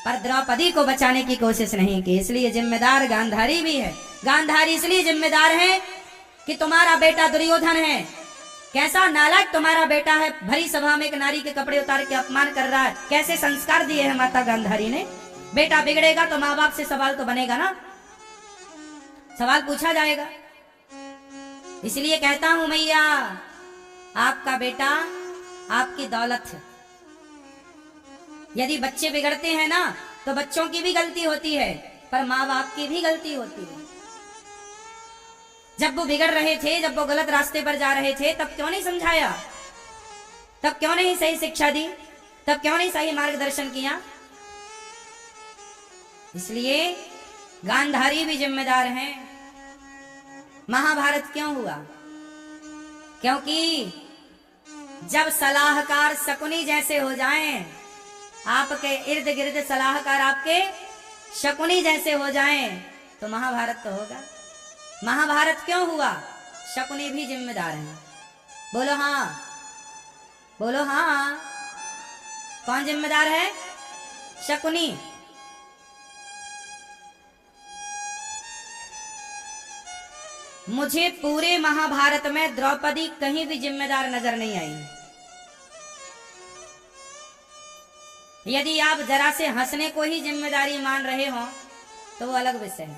पर द्रौपदी को बचाने की कोशिश नहीं की, इसलिए जिम्मेदार गांधारी भी है। गांधारी इसलिए जिम्मेदार है कि तुम्हारा बेटा दुर्योधन है। कैसा नालायक तुम्हारा बेटा है, भरी सभा में एक नारी के कपड़े उतार के अपमान कर रहा है। कैसे संस्कार दिए हैं माता गांधारी ने। बेटा बिगड़ेगा तो माँ बाप से सवाल तो बनेगा ना, सवाल पूछा जाएगा। इसलिए कहता हूं मैया आपका बेटा आपकी दौलत है। यदि बच्चे बिगड़ते हैं ना तो बच्चों की भी गलती होती है पर माँ बाप की भी गलती होती है। जब वो बिगड़ रहे थे, जब वो गलत रास्ते पर जा रहे थे, तब क्यों नहीं समझाया, तब क्यों नहीं सही शिक्षा दी, तब क्यों नहीं सही मार्गदर्शन किया। इसलिए गांधारी भी जिम्मेदार हैं। महाभारत क्यों हुआ? क्योंकि जब सलाहकार शकुनी जैसे हो जाएं, आपके इर्द गिर्द सलाहकार आपके शकुनी जैसे हो जाएं, तो महाभारत तो होगा। महाभारत क्यों हुआ? शकुनी भी जिम्मेदार हैं। बोलो हाँ, बोलो हाँ। कौन जिम्मेदार है? शकुनी। मुझे पूरे महाभारत में द्रौपदी कहीं भी जिम्मेदार नजर नहीं आई। यदि आप जरा से हंसने को ही जिम्मेदारी मान रहे हो तो वो अलग विषय है,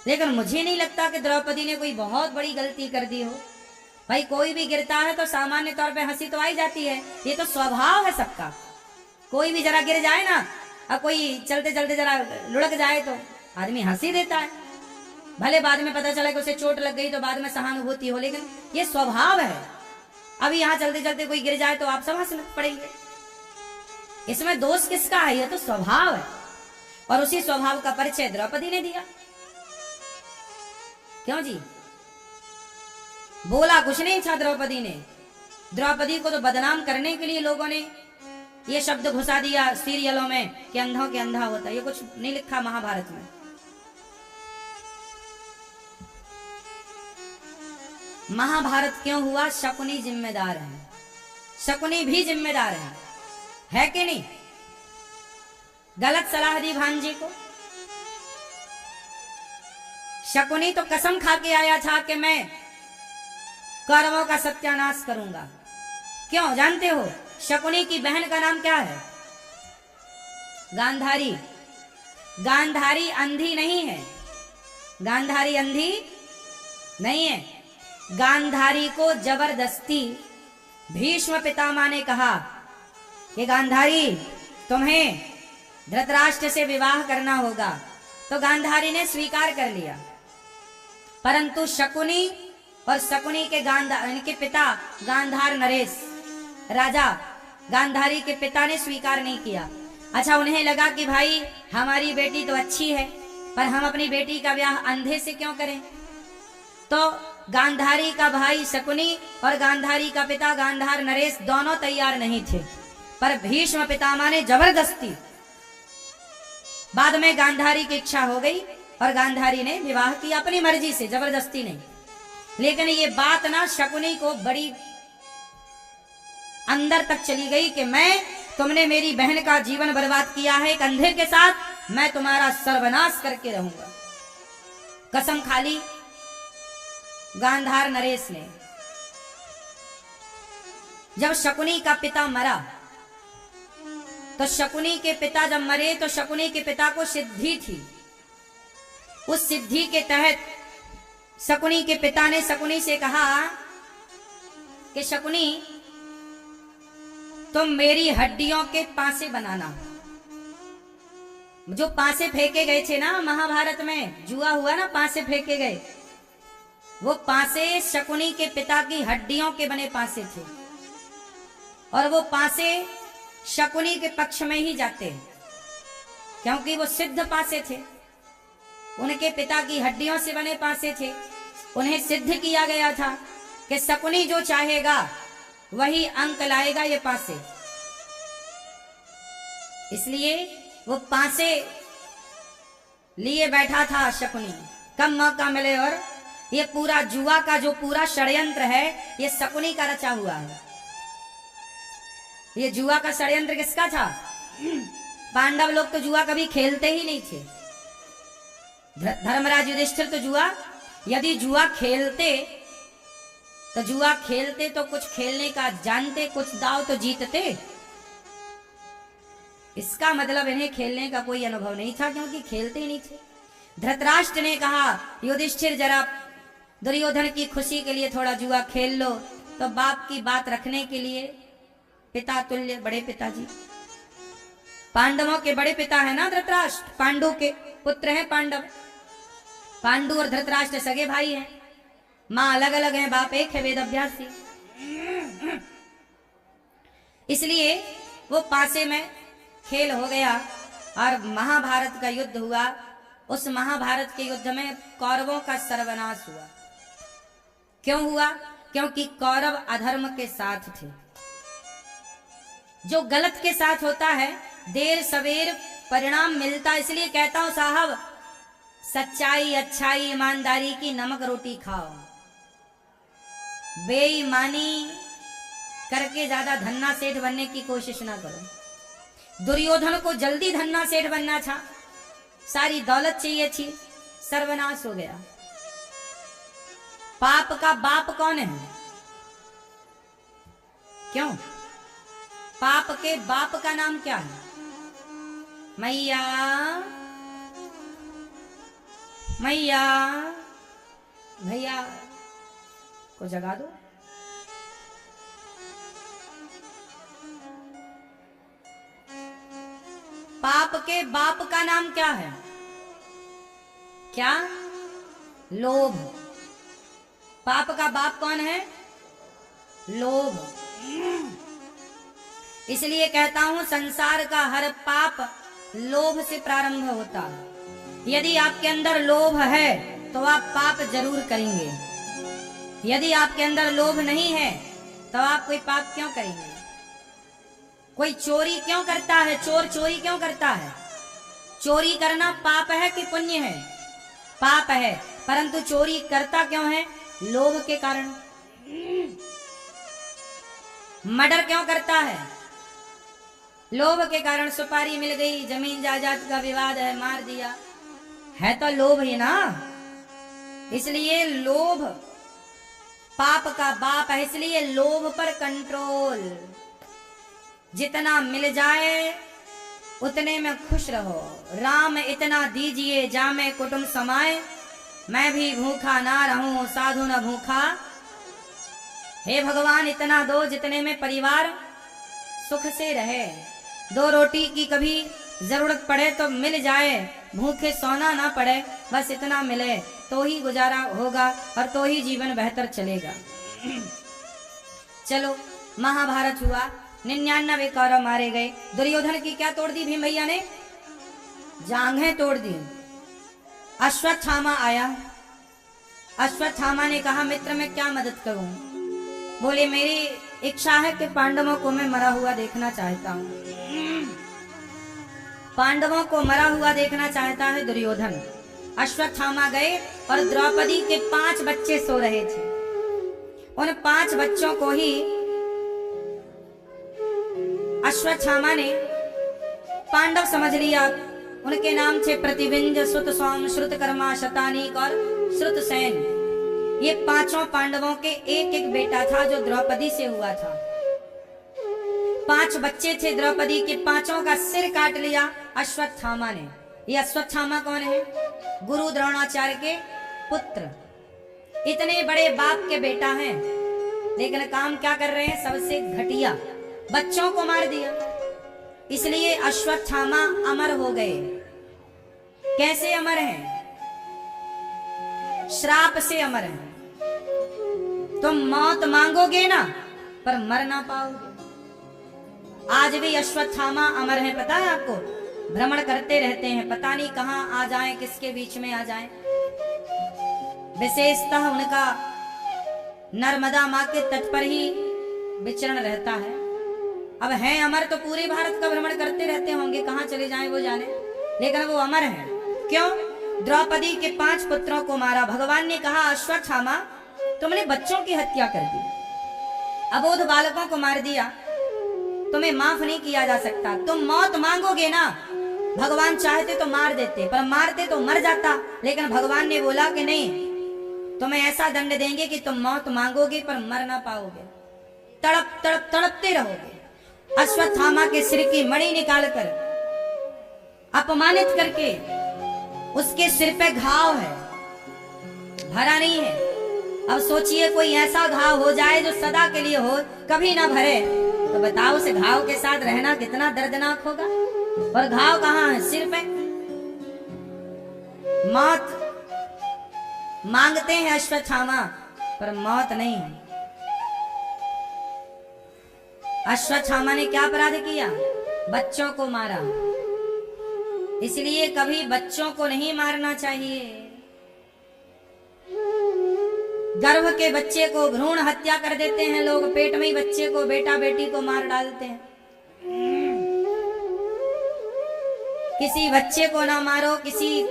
लेकिन मुझे नहीं लगता कि द्रौपदी ने कोई बहुत बड़ी गलती कर दी हो। भाई कोई भी गिरता है तो सामान्य तौर पे हंसी तो आई जाती है, ये तो स्वभाव है सबका। कोई भी जरा गिर जाए ना और कोई चलते चलते जरा लुढ़क जाए तो आदमी हंसी देता है। भले बाद में पता चला कि उसे चोट लग गई तो बाद में सहानुभूति हो, लेकिन ये स्वभाव है। अभी यहाँ चलते चलते कोई गिर जाए तो आप सब हंसने पड़ेंगे। इसमें दोष किसका है? ये तो स्वभाव है और उसी स्वभाव का परिचय द्रौपदी ने दिया। क्यों जी? बोला कुछ नहीं था द्रौपदी ने। द्रौपदी को तो बदनाम करने के लिए लोगों ने ये शब्द घुसा दिया सीरियलों में कि अंधों के अंधा होता। ये कुछ नहीं लिखा महाभारत में। महाभारत क्यों हुआ? शकुनी जिम्मेदार है। शकुनी भी जिम्मेदार है कि नहीं? गलत सलाह दी भांजी को। शकुनी तो कसम खा के आया था कि मैं कौरवों का सत्यानाश करूंगा। क्यों जानते हो? शकुनी की बहन का नाम क्या है? गांधारी। गांधारी अंधी नहीं है। गांधारी अंधी नहीं है। गांधारी को जबरदस्ती भीष्म पितामह ने कहा कि गांधारी तुम्हें धृतराष्ट्र से विवाह करना होगा, तो गांधारी ने स्वीकार कर लिया। परंतु शकुनी और शकुनी के इनके पिता गांधार नरेश राजा गांधारी के पिता ने स्वीकार नहीं किया। अच्छा, उन्हें लगा कि भाई हमारी बेटी तो अच्छी है पर हम अपनी बेटी का ब्याह अंधे से क्यों करें। तो गांधारी का भाई शकुनी और गांधारी का पिता गांधार नरेश दोनों तैयार नहीं थे, पर भीष्म पितामह ने जबरदस्ती। बाद में गांधारी की इच्छा हो गई और गांधारी ने विवाह किया अपनी मर्जी से, जबरदस्ती नहीं। लेकिन ये बात ना शकुनी को बड़ी अंदर तक चली गई कि तुमने मेरी बहन का जीवन बर्बाद किया है एक अंधे के साथ, मैं तुम्हारा सर्वनाश करके रहूंगा। कसम खा ली गांधार नरेश ने। जब शकुनी का पिता मरा तो शकुनी के पिता जब मरे तो शकुनी के पिता को सिद्धि थी। उस सिद्धि के तहत शकुनी के पिता ने शकुनी से कहा कि शकुनी तुम मेरी हड्डियों के पासे बनाना। जो पासे फेंके गए थे ना महाभारत में, जुआ हुआ ना, पासे फेंके गए, वो पासे शकुनी के पिता की हड्डियों के बने पासे थे और वो पासे शकुनी के पक्ष में ही जाते हैं क्योंकि वो सिद्ध पासे थे। उनके पिता की हड्डियों से बने पासे थे। उन्हें सिद्ध किया गया था कि शकुनी जो चाहेगा वही अंक लाएगा ये पासे। इसलिए वो पासे लिए बैठा था शकुनी, कम मौका मिले। और ये पूरा जुआ का जो पूरा षड्यंत्र है ये शकुनी का रचा हुआ है। ये जुआ का षड्यंत्र किसका था? पांडव लोग तो जुआ कभी खेलते ही नहीं थे। धर्मराज युधिष्ठिर तो जुआ, यदि जुआ खेलते तो कुछ खेलने का जानते, कुछ दाव तो जीतते। इसका मतलब इन्हें खेलने का कोई अनुभव नहीं था, क्योंकि खेलते ही नहीं थे। धृतराष्ट्र ने कहा, युधिष्ठिर जरा दुर्योधन की खुशी के लिए थोड़ा जुआ खेल लो। तो बाप की बात रखने के लिए पिता तुल्य बड़े पिताजी, पांडवों के बड़े पिता है ना धृतराष्ट्र, पांडु के पुत्र हैं पांडव। पांडु और धृतराष्ट्र सगे भाई हैं, मां अलग अलग हैं, बाप एक है, वेद अभ्यासी। इसलिए वो पासे में खेल हो गया और महाभारत का युद्ध हुआ। उस महाभारत के युद्ध में कौरवों का सर्वनाश हुआ। क्यों हुआ? क्योंकि कौरव अधर्म के साथ थे। जो गलत के साथ होता है देर सवेर परिणाम मिलता। इसलिए कहता हूं साहब, सच्चाई, अच्छाई, ईमानदारी की नमक रोटी खाओ। बेईमानी करके ज्यादा धन्ना सेठ बनने की कोशिश ना करो। दुर्योधन को जल्दी धन्ना सेठ बनना था, सारी दौलत चाहिए थी, सर्वनाश हो गया। पाप का बाप कौन है? क्यों? पाप के बाप का नाम क्या है? मैया, मैया, भैया को जगा दो। पाप के बाप का नाम क्या है? क्या? लोभ। पाप का बाप कौन है? लोभ। इसलिए कहता हूं संसार का हर पाप लोभ से प्रारंभ होता है। यदि आपके अंदर लोभ है तो आप पाप जरूर करेंगे। यदि आपके अंदर लोभ नहीं है तो आप कोई पाप क्यों करेंगे? कोई चोरी क्यों करता है? चोर चोरी क्यों करता है? चोरी करना पाप है कि पुण्य है? पाप है। परंतु चोरी करता क्यों है? लोभ के कारण। मर्डर क्यों करता है? लोभ के कारण। सुपारी मिल गई, जमीन जायदाद का विवाद है, मार दिया, है तो लोभ ही ना। इसलिए लोभ पाप का बाप है। इसलिए लोभ पर कंट्रोल। जितना मिल जाए उतने में खुश रहो। राम इतना दीजिए जामे कुटुंब समाए, मैं भी भूखा ना रहूं साधु न भूखा। हे भगवान इतना दो जितने में परिवार सुख से रहे। दो रोटी की कभी जरूरत पड़े तो मिल जाए, भूखे सोना ना पड़े, बस इतना मिले तो ही गुजारा होगा और तो ही जीवन बेहतर चलेगा। चलो महाभारत हुआ, 99 कौरव मारे गए। दुर्योधन की क्या तोड़ दी भीम भैया ने? जांघें तोड़ दी। अश्वत्थामा आया। अश्वत्थामा ने कहा मित्र मैं क्या मदद करूं? बोले मेरी इच्छा है कि पांडवों को मैं मरा हुआ देखना चाहता हूं। पांडवों को मरा हुआ देखना चाहता है दुर्योधन। अश्वत्थामा गए और द्रौपदी के 5 बच्चे सो रहे थे। उन 5 बच्चों को ही अश्वत्थामा ने पांडव समझ लिया। उनके नाम थे प्रतिबिंज, श्रुत सौम, श्रुतकर्मा, शतानीक और श्रुतसेन। ये 5 पांडवों के एक एक बेटा था जो द्रौपदी से हुआ था। 5 बच्चे थे द्रौपदी के, 5 का सिर काट लिया अश्वत्थामा ने। ये अश्वत्थामा कौन है? गुरु द्रोणाचार्य के पुत्र। इतने बड़े बाप के बेटा हैं, लेकिन काम क्या कर रहे हैं? सबसे घटिया बच्चों को मार दिया। इसलिए अश्वत्थामा अमर हो गए। कैसे अमर हैं? श्राप से अमर हैं। तुम मौत मांगोगे ना पर मर ना पाओगे। आज भी अश्वत्थामा अमर है, पता है आपको? भ्रमण करते रहते हैं, पता नहीं कहाँ आ जाएं, किसके बीच में आ जाएं। विशेषतः उनका नर्मदा माँ के तट पर ही विचरण रहता है। अब हैं अमर तो पूरे भारत का भ्रमण करते रहते होंगे, कहाँ चले जाएं वो जाने, लेकिन वो अमर हैं। क्यों? द्रौपदी के 5 पुत्रों को मारा। भगवान ने कहा, अश्वत्थामा तुमने बच्चों की हत्या कर दी, अबोध बालकों को मार दिया, तुम्हें माफ नहीं किया जा सकता। तुम मौत मांगोगे ना, भगवान चाहते तो मार देते, पर मारते तो मर जाता, लेकिन भगवान ने बोला कि नहीं, तुम्हें ऐसा दंड देंगे कि तुम मौत मांगोगे पर मर ना पाओगे, तड़प तड़प तड़पते रहोगे। अश्वत्थामा के सिर की मणि निकालकर अपमानित करके, उसके सिर पे घाव है, भरा नहीं है। अब सोचिए कोई ऐसा घाव हो जाए जो सदा के लिए हो, कभी ना भरे, तो बताओ उस घाव के साथ रहना कितना दर्दनाक होगा। और घाव कहाँ है? सिर पे। मौत मांगते हैं अश्वत्थामा, पर मौत नहीं है। अश्वत्थामा ने क्या अपराध किया? बच्चों को मारा। इसलिए कभी बच्चों को नहीं मारना चाहिए। गर्भ के बच्चे को भ्रूण हत्या कर देते हैं लोग, पेट में ही बच्चे को, बेटा बेटी को मार डालते हैं। किसी बच्चे को ना मारो, किसी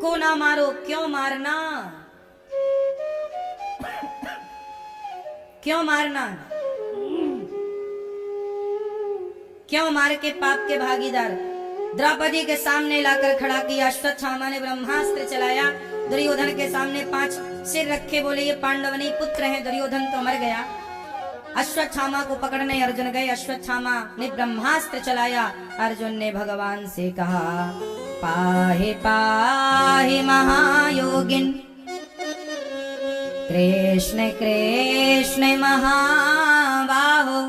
को ना मारो। क्यों मारना? क्यों मारना? क्यों मार के पाप के भागीदार? द्रौपदी के सामने लाकर खड़ा किया। अश्वत्थामा ने ब्रह्मास्त्र चलाया, दुर्योधन के सामने 5 सिर रखे, बोले ये पांडवनी पुत्र हैं। दुर्योधन तो मर गया। अश्वत्थामा को पकड़ने अर्जुन गए। अश्वत्थामा ने ब्रह्मास्त्र चलाया। अर्जुन ने भगवान से कहा, पाहि पाहि महायोगिन, कृष्ण कृष्ण महाबाहो,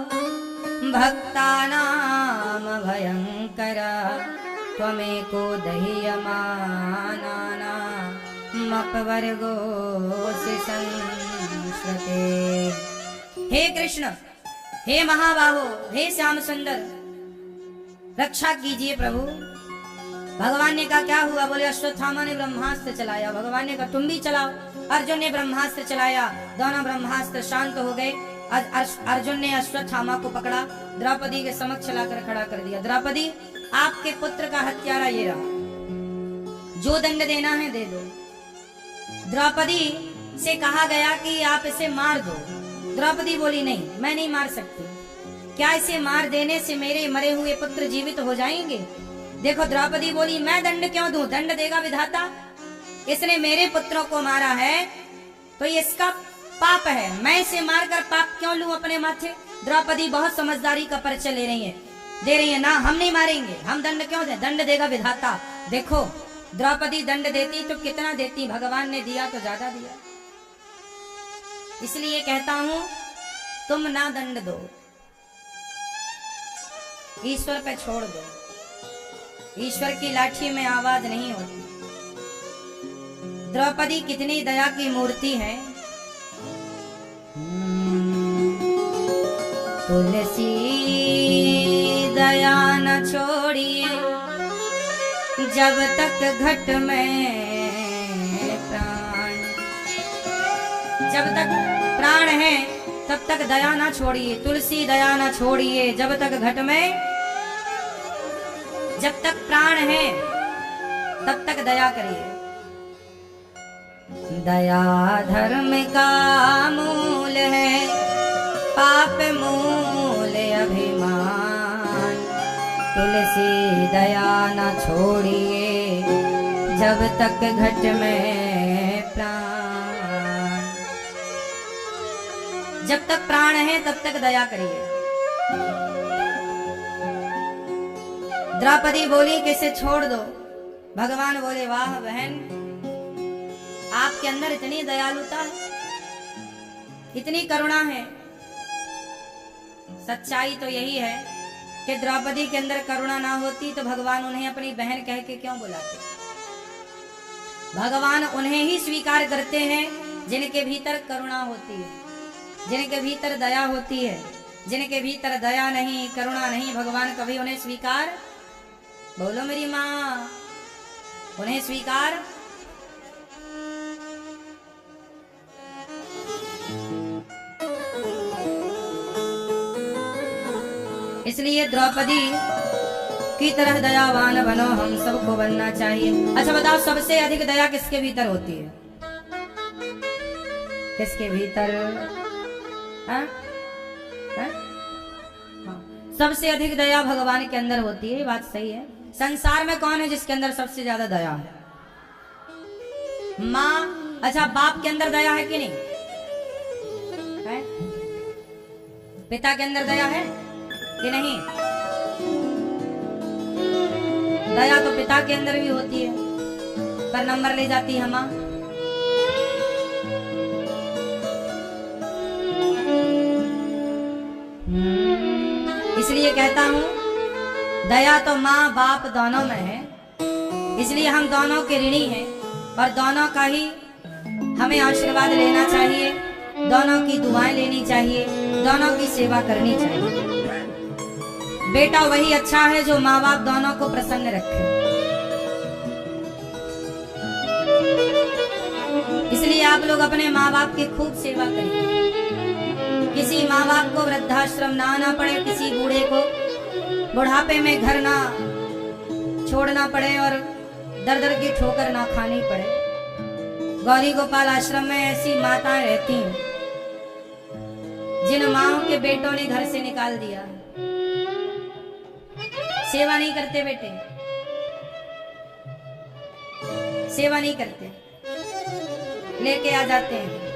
भक्तानाम भयंकर, त्वमेको दह्यमानानामपवर्गोऽसि संश्रते। हे कृष्ण, हे महाबाहो, हे श्याम सुंदर, रक्षा कीजिए प्रभु। भगवान ने कहा क्या हुआ? बोले अश्वत्थामा ने ब्रह्मास्त्र चलाया। भगवान ने कहा तुम भी चलाओ। अर्जुन ने ब्रह्मास्त्र चलाया, दोनों ब्रह्मास्त्र शांत हो गए। अर्जुन ने अश्वत्थामा को पकड़ा, द्रौपदी के समक्ष लाकर खड़ा कर दिया। द्रौपदी, आपके पुत्र का हत्यारा ये रहा, जो दंड देना है दे दो। द्रौपदी से कहा गया कि आप इसे मार दो। द्रौपदी बोली नहीं, मैं नहीं मार सकती। क्या इसे मार देने से मेरे मरे हुए पुत्र जीवित हो जाएंगे? देखो द्रौपदी बोली, मैं दंड क्यों दूं? दंड देगा विधाता। इसने मेरे पुत्रों को मारा है तो ये इसका पाप है, मैं इसे मारकर पाप क्यों लूं अपने माथे? द्रौपदी बहुत समझदारी का परिचय दे रही है ना, हम नहीं मारेंगे, हम दंड क्यों दें? दंड देगा विधाता। देखो द्रौपदी दंड देती तो कितना देती, भगवान ने दिया तो ज्यादा दिया। इसलिए कहता हूं तुम ना दंड दो, ईश्वर पे छोड़ दो। ईश्वर की लाठी में आवाज नहीं होती। द्रौपदी कितनी दया की मूर्ति है। तुलसी दया न छोड़िए, जब तक घट में प्राण, जब तक प्राण है तब तक दया ना छोड़िए। तुलसी दया ना छोड़िए, जब तक घट में, जब तक प्राण है तब तक दया करिए। दया धर्म का मूल है, पाप मूल अभिमान। तुलसी दया न छोड़िए, जब तक घट में प्राण, जब तक प्राण है तब तक दया करिए। द्रौपदी बोली कि इसे छोड़ दो। भगवान बोले वाह बहन, आपके अंदर इतनी दयालुता है, इतनी करुणा है। सच्चाई तो यही है कि द्रौपदी के अंदर करुणा ना होती तो भगवान उन्हें अपनी बहन कह के क्यों बुलाते? भगवान उन्हें ही स्वीकार करते हैं जिनके भीतर करुणा होती है, जिनके भीतर दया होती है। जिनके भीतर दया नहीं, करुणा नहीं, भगवान कभी उन्हें स्वीकार बोलो मेरी माँ, उन्हें स्वीकार। इसलिए द्रौपदी की तरह दयावान बनो, हम सबको बनना चाहिए। अच्छा बताओ, सबसे अधिक दया किसके भीतर होती है? किसके भीतर? हाँ? हाँ? सबसे अधिक दया भगवान के अंदर होती है, ये बात सही है। संसार में कौन है जिसके अंदर सबसे ज्यादा दया है? माँ। अच्छा, बाप के अंदर दया है कि नहीं है? पिता के अंदर दया है कि नहीं? दया तो पिता के अंदर भी होती है, पर नंबर ले जाती है माँ। इसलिए कहता हूं, दया तो माँ बाप दोनों में है, इसलिए हम दोनों के ऋणी हैं और दोनों का ही हमें आशीर्वाद लेना चाहिए, दोनों की दुआएं लेनी चाहिए, दोनों की सेवा करनी चाहिए। बेटा वही अच्छा है जो माँ बाप दोनों को प्रसन्न रखे। इसलिए आप लोग अपने माँ बाप की खूब सेवा करिए। किसी माँ बाप को वृद्धाश्रम ना आना पड़े, किसी बूढ़े को बुढ़ापे में घर ना छोड़ना पड़े और दर दर की ठोकर ना खानी पड़े। गौरी गोपाल आश्रम में ऐसी माताएं रहती हैं जिन माओं के बेटों ने घर से निकाल दिया, सेवा नहीं करते, बेटे सेवा नहीं करते, लेके आ जाते हैं।